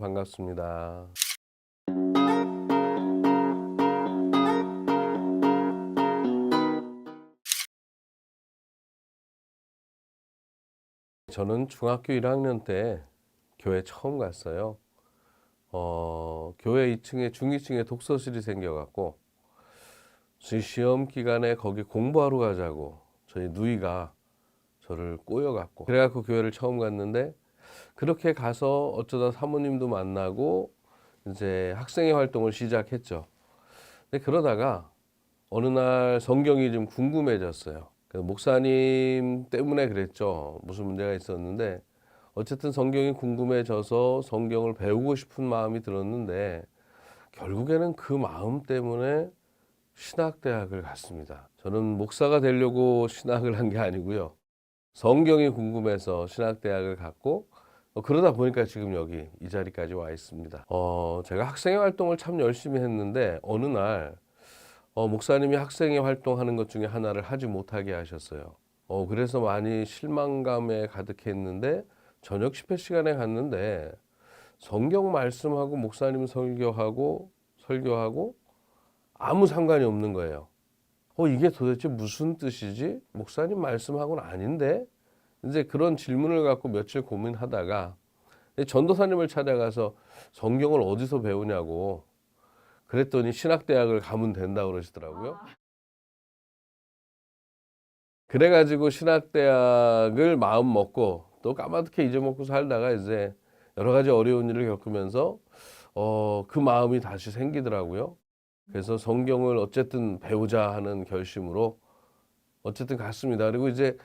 반갑습니다. 저는 중학교 1학년 때 교회 처음 갔어요. 교회 2층에 중위층에 독서실이 생겨갖고 시험 기간에 거기 공부하러 가자고 저희 누이가 저를 꼬여갖고 그래갖고 교회를 처음 갔는데, 그렇게 가서 어쩌다 사모님도 만나고 이제 학생회 활동을 시작했죠. 근데 그러다가 어느 날 성경이 좀 궁금해졌어요. 목사님 때문에 그랬죠. 무슨 문제가 있었는데 어쨌든 성경이 궁금해져서 성경을 배우고 싶은 마음이 들었는데, 결국에는 그 마음 때문에 신학대학을 갔습니다. 저는 목사가 되려고 신학을 한 게 아니고요. 성경이 궁금해서 신학대학을 갔고, 그러다 보니까 지금 여기 이 자리까지 와 있습니다. 제가 학생회 활동을 참 열심히 했는데 어느 날 목사님이 학생회 활동하는 것 중에 하나를 하지 못하게 하셨어요. 그래서 많이 실망감에 가득했는데, 저녁 집회 시간에 갔는데 성경 말씀하고 목사님 설교하고 아무 상관이 없는 거예요. 이게 도대체 무슨 뜻이지? 목사님 말씀하고는 아닌데? 이제 그런 질문을 갖고 며칠 고민하다가 전도사님을 찾아가서 성경을 어디서 배우냐고 그랬더니 신학대학을 가면 된다고 그러시더라고요. 그래가지고 신학대학을 마음 먹고 또 까맣게 잊어먹고 살다가 이제 여러 가지 어려운 일을 겪으면서 그 마음이 다시 생기더라고요. 그래서 성경을 어쨌든 배우자 하는 결심으로 어쨌든 갔습니다. 그리고 이제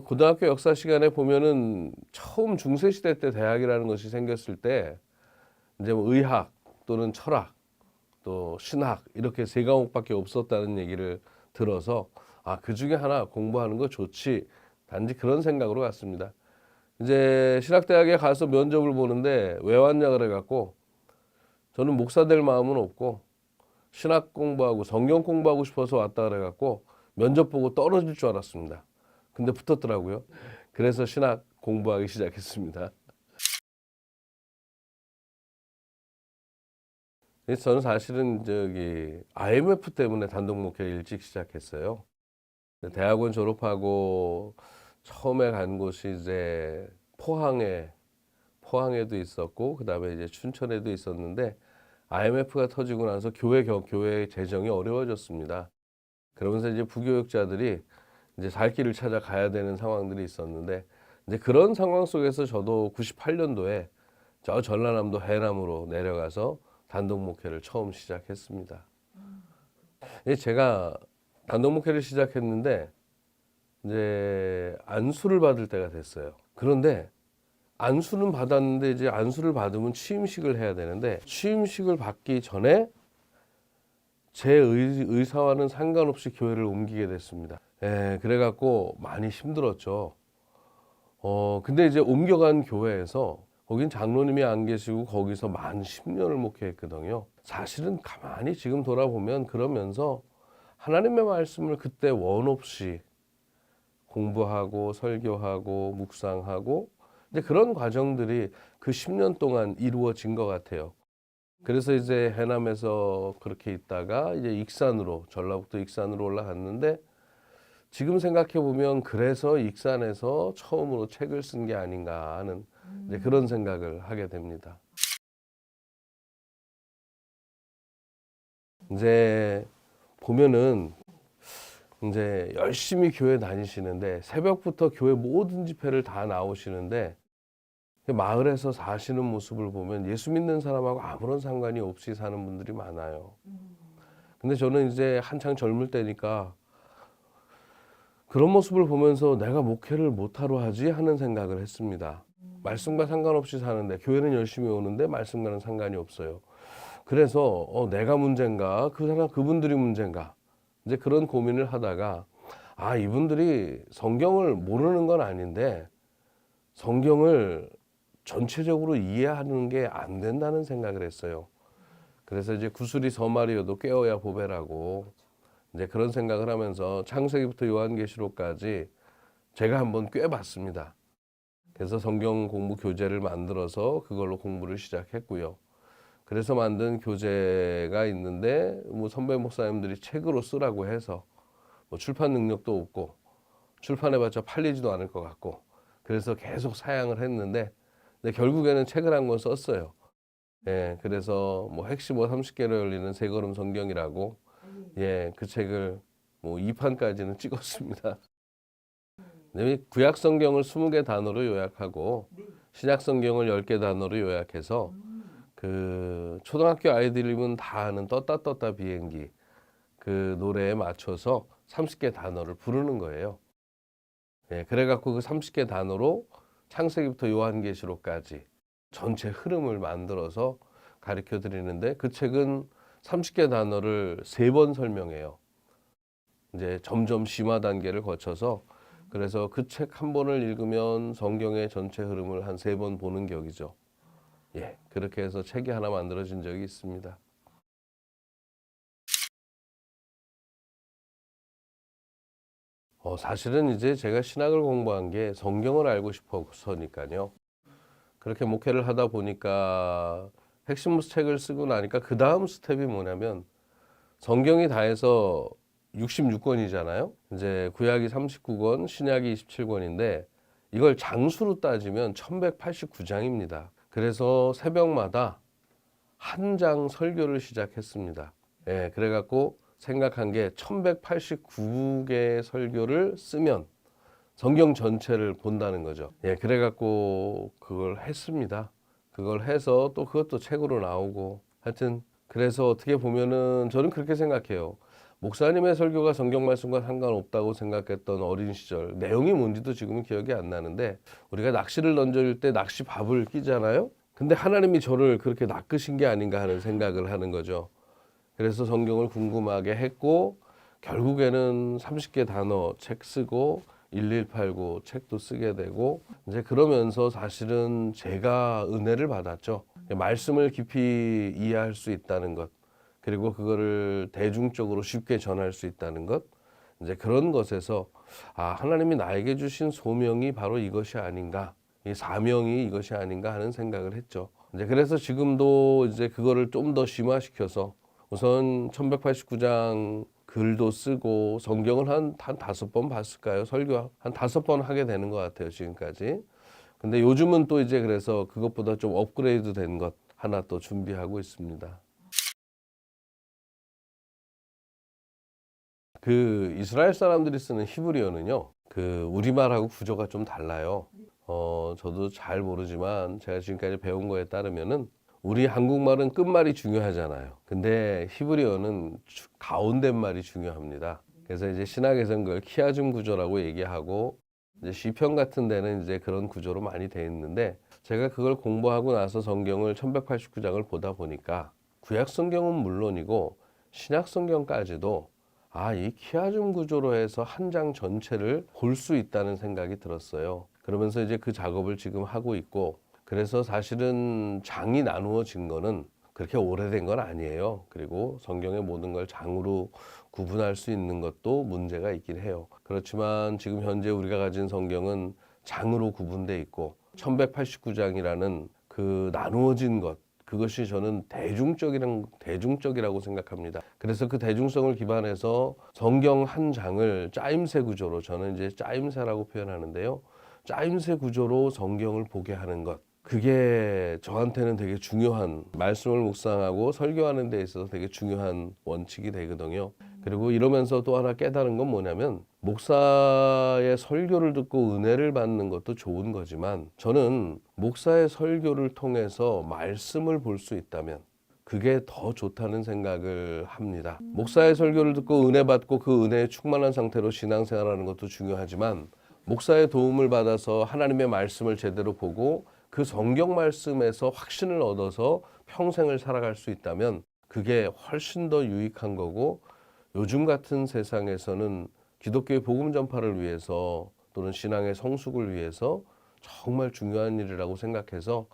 고등학교 역사 시간에 보면은 처음 중세시대 때 대학이라는 것이 생겼을 때 이제 뭐 의학 또는 철학 또 신학 이렇게 세 과목밖에 없었다는 얘기를 들어서 그 중에 하나 공부하는 거 좋지, 단지 그런 생각으로 갔습니다. 이제 신학대학에 가서 면접을 보는데 왜 왔냐 그래갖고 저는 목사 될 마음은 없고 신학 공부하고 성경 공부하고 싶어서 왔다 그래갖고 면접 보고 떨어질 줄 알았습니다. 근데 붙었더라고요. 그래서 신학 공부하기 시작했습니다. 그래서 저는 사실은 IMF 때문에 단독 목회 일찍 시작했어요. 대학원 졸업하고 처음에 간 곳이 이제 포항에도 있었고 그다음에 이제 춘천에도 있었는데, IMF가 터지고 나서 교회 재정이 어려워졌습니다. 그러면서 이제 부교육자들이 이제 살 길을 찾아 가야 되는 상황들이 있었는데, 이제 그런 상황 속에서 저도 98년도에 저 전라남도 해남으로 내려가서 단독 목회를 처음 시작했습니다. 제가 단독 목회를 시작했는데 이제 안수를 받을 때가 됐어요. 그런데 안수는 받았는데 이제 안수를 받으면 취임식을 해야 되는데, 취임식을 받기 전에 제 의사와는 상관없이 교회를 옮기게 됐습니다. 그래갖고 많이 힘들었죠. 근데 이제 옮겨간 교회에서 거긴 장로님이 안 계시고 거기서 만 10년을 목회했거든요. 사실은 가만히 지금 돌아보면 그러면서 하나님의 말씀을 그때 원 없이 공부하고 설교하고 묵상하고 이제 그런 과정들이 그 10년 동안 이루어진 것 같아요. 그래서 이제 해남에서 그렇게 있다가 이제 익산으로, 전라북도 익산으로 올라갔는데, 지금 생각해 보면 그래서 익산에서 처음으로 책을 쓴 게 아닌가 하는 이제 그런 생각을 하게 됩니다. 이제 보면은 이제 열심히 교회 다니시는데 새벽부터 교회 모든 집회를 다 나오시는데, 마을에서 사시는 모습을 보면 예수 믿는 사람하고 아무런 상관이 없이 사는 분들이 많아요. 근데 저는 이제 한창 젊을 때니까 그런 모습을 보면서 내가 목회를 못하러 하지 하는 생각을 했습니다. 말씀과 상관없이 사는데 교회는 열심히 오는데 말씀과는 상관이 없어요. 그래서 내가 문제인가 그분들이 문제인가 이제 그런 고민을 하다가 이분들이 성경을 모르는 건 아닌데 성경을 전체적으로 이해하는 게 안 된다는 생각을 했어요. 그래서 이제 구슬이 서말이어도 꿰어야 보배라고 이제 그런 생각을 하면서 창세기부터 요한계시록까지 제가 한번 꿰봤습니다. 그래서 성경 공부 교재를 만들어서 그걸로 공부를 시작했고요. 그래서 만든 교재가 있는데 뭐 선배 목사님들이 책으로 쓰라고 해서 뭐 출판 능력도 없고 출판해봤자 팔리지도 않을 것 같고 그래서 계속 사양을 했는데 근데 결국에는 책을 한 권 썼어요. 예, 그래서 뭐 핵심어 30개로 열리는 세 걸음 성경이라고 예, 그 책을 뭐 2판까지는 찍었습니다. 네, 구약 성경을 20개 단어로 요약하고 신약 성경을 10개 단어로 요약해서 그 초등학교 아이들이면 다 아는 떴다 떴다 비행기 그 노래에 맞춰서 30개 단어를 부르는 거예요. 예, 그래갖고 그 30개 단어로 창세기부터 요한계시록까지 전체 흐름을 만들어서 가르쳐 드리는데 그 책은 30개 단어를 3번 설명해요. 이제 점점 심화 단계를 거쳐서 그래서 그 책 한 번을 읽으면 성경의 전체 흐름을 한 3번 보는 격이죠. 예, 그렇게 해서 책이 하나 만들어진 적이 있습니다. 사실은 이제 제가 신학을 공부한 게 성경을 알고 싶어서니까요. 그렇게 목회를 하다 보니까 핵심 책을 쓰고 나니까 그 다음 스텝이 뭐냐면 성경이 다 해서 66권이잖아요. 이제 구약이 39권, 신약이 27권인데 이걸 장수로 따지면 1189장입니다. 그래서 새벽마다 한 장 설교를 시작했습니다. 예, 그래갖고 생각한 게 1189개의 설교를 쓰면 성경 전체를 본다는 거죠. 예, 그래갖고 그걸 했습니다. 그걸 해서 또 그것도 책으로 나오고 하여튼 그래서 어떻게 보면은 저는 그렇게 생각해요. 목사님의 설교가 성경 말씀과 상관없다고 생각했던 어린 시절 내용이 뭔지도 지금은 기억이 안 나는데 우리가 낚시를 던질 때 낚시 밥을 끼잖아요. 근데 하나님이 저를 그렇게 낚으신 게 아닌가 하는 생각을 하는 거죠. 그래서 성경을 궁금하게 했고 결국에는 30개 단어 책 쓰고 1189 책도 쓰게 되고 이제 그러면서 사실은 제가 은혜를 받았죠. 말씀을 깊이 이해할 수 있다는 것 그리고 그거를 대중적으로 쉽게 전할 수 있다는 것 이제 그런 것에서 하나님이 나에게 주신 소명이 바로 이것이 아닌가 이 사명이 이것이 아닌가 하는 생각을 했죠. 이제 그래서 지금도 이제 그거를 좀 더 심화시켜서 우선 1189장 글도 쓰고 성경을 한 5번 봤을까요? 설교 한 5번 하게 되는 것 같아요, 지금까지. 근데 요즘은 또 이제 그래서 그것보다 좀 업그레이드 된 것 하나 또 준비하고 있습니다. 그 이스라엘 사람들이 쓰는 히브리어는요, 그 우리말하고 구조가 좀 달라요. 저도 잘 모르지만 제가 지금까지 배운 거에 따르면은 우리 한국말은 끝말이 중요하잖아요. 근데 히브리어는 가운데 말이 중요합니다. 그래서 이제 신학에서는 그걸 키아즘 구조라고 얘기하고 이제 시편 같은 데는 이제 그런 구조로 많이 돼 있는데 제가 그걸 공부하고 나서 성경을 1189장을 보다 보니까 구약 성경은 물론이고 신약 성경까지도 이 키아즘 구조로 해서 한 장 전체를 볼 수 있다는 생각이 들었어요. 그러면서 이제 그 작업을 지금 하고 있고 그래서 사실은 장이 나누어진 거는 그렇게 오래된 건 아니에요. 그리고 성경의 모든 걸 장으로 구분할 수 있는 것도 문제가 있긴 해요. 그렇지만 지금 현재 우리가 가진 성경은 장으로 구분돼 있고 1189장이라는 그 나누어진 것 그것이 저는 대중적이라고 생각합니다. 그래서 그 대중성을 기반해서 성경 한 장을 짜임새 구조로 저는 이제 짜임새라고 표현하는데요. 짜임새 구조로 성경을 보게 하는 것. 그게 저한테는 되게 중요한 말씀을 묵상하고 설교하는 데 있어서 되게 중요한 원칙이 되거든요. 그리고 이러면서 또 하나 깨달은 건 뭐냐면 목사의 설교를 듣고 은혜를 받는 것도 좋은 거지만 저는 목사의 설교를 통해서 말씀을 볼 수 있다면 그게 더 좋다는 생각을 합니다. 목사의 설교를 듣고 은혜 받고 그 은혜에 충만한 상태로 신앙생활하는 것도 중요하지만 목사의 도움을 받아서 하나님의 말씀을 제대로 보고 그 성경 말씀에서 확신을 얻어서 평생을 살아갈 수 있다면 그게 훨씬 더 유익한 거고 요즘 같은 세상에서는 기독교의 복음 전파를 위해서 또는 신앙의 성숙을 위해서 정말 중요한 일이라고 생각해서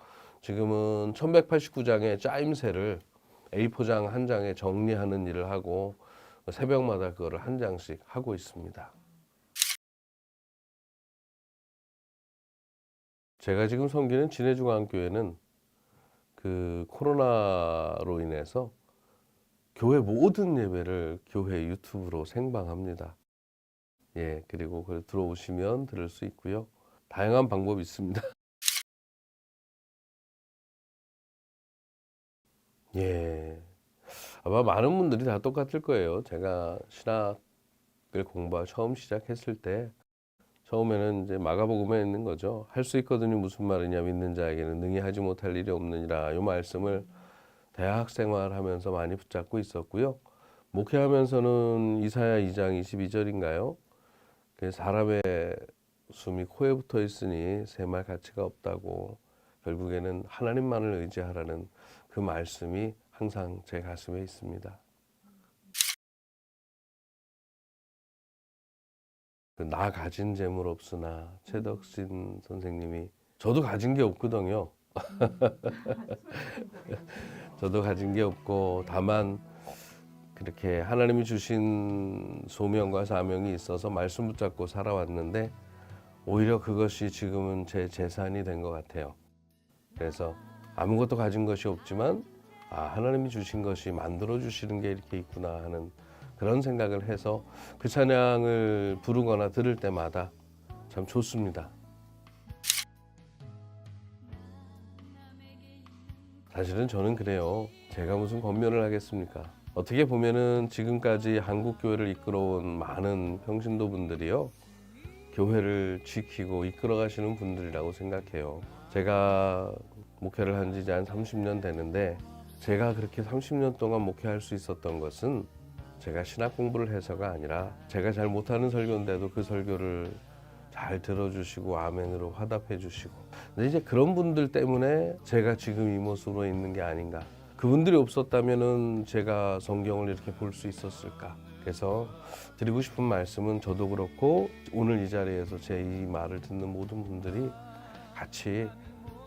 지금은 1189장의 짜임새를 A4장 한 장에 정리하는 일을 하고 새벽마다 그거를 한 장씩 하고 있습니다. 제가 지금 섬기는 진해중앙교회는 그 코로나로 인해서 교회 모든 예배를 교회 유튜브로 생방합니다. 예, 그리고 들어오시면 들을 수 있고요. 다양한 방법이 있습니다. 예, 아마 많은 분들이 다 똑같을 거예요. 제가 신학을 처음 시작했을 때 처음에는 이제 마가복음에 있는 거죠. 할 수 있거든요. 무슨 말이냐? 믿는 자에게는 능히 하지 못할 일이 없느니라. 이 말씀을 대학 생활하면서 많이 붙잡고 있었고요. 목회하면서는 이사야 2장 22절인가요? 사람의 숨이 코에 붙어 있으니 샘할 가치가 없다고, 결국에는 하나님만을 의지하라는 그 말씀이 항상 제 가슴에 있습니다. 나 가진 재물 없으나, 최덕신 선생님이, 저도 가진 게 없거든요. 저도 가진 게 없고, 다만 그렇게 하나님이 주신 소명과 사명이 있어서 말씀 붙잡고 살아왔는데, 오히려 그것이 지금은 제 재산이 된 것 같아요. 그래서 아무것도 가진 것이 없지만 하나님이 주신 것이 만들어 주시는 게 이렇게 있구나 하는 그런 생각을 해서 그 찬양을 부르거나 들을 때마다 참 좋습니다. 사실은 저는 그래요. 제가 무슨 권면을 하겠습니까? 어떻게 보면은 지금까지 한국 교회를 이끌어온 많은 평신도 분들이요, 교회를 지키고 이끌어 가시는 분들이라고 생각해요. 제가 목회를 한 지 이제 한 30년 되는데, 제가 그렇게 30년 동안 목회할 수 있었던 것은 제가 신학 공부를 해서가 아니라, 제가 잘 못하는 설교인데도 그 설교를 잘 들어주시고 아멘으로 화답해 주시고, 근데 이제 그런 분들 때문에 제가 지금 이 모습으로 있는 게 아닌가. 그분들이 없었다면은 제가 성경을 이렇게 볼 수 있었을까. 그래서 드리고 싶은 말씀은, 저도 그렇고 오늘 이 자리에서 제 이 말을 듣는 모든 분들이 같이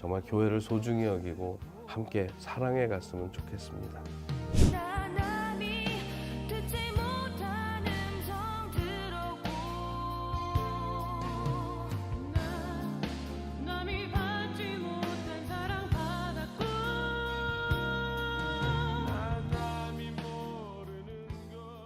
정말 교회를 소중히 여기고 함께 사랑해 갔으면 좋겠습니다.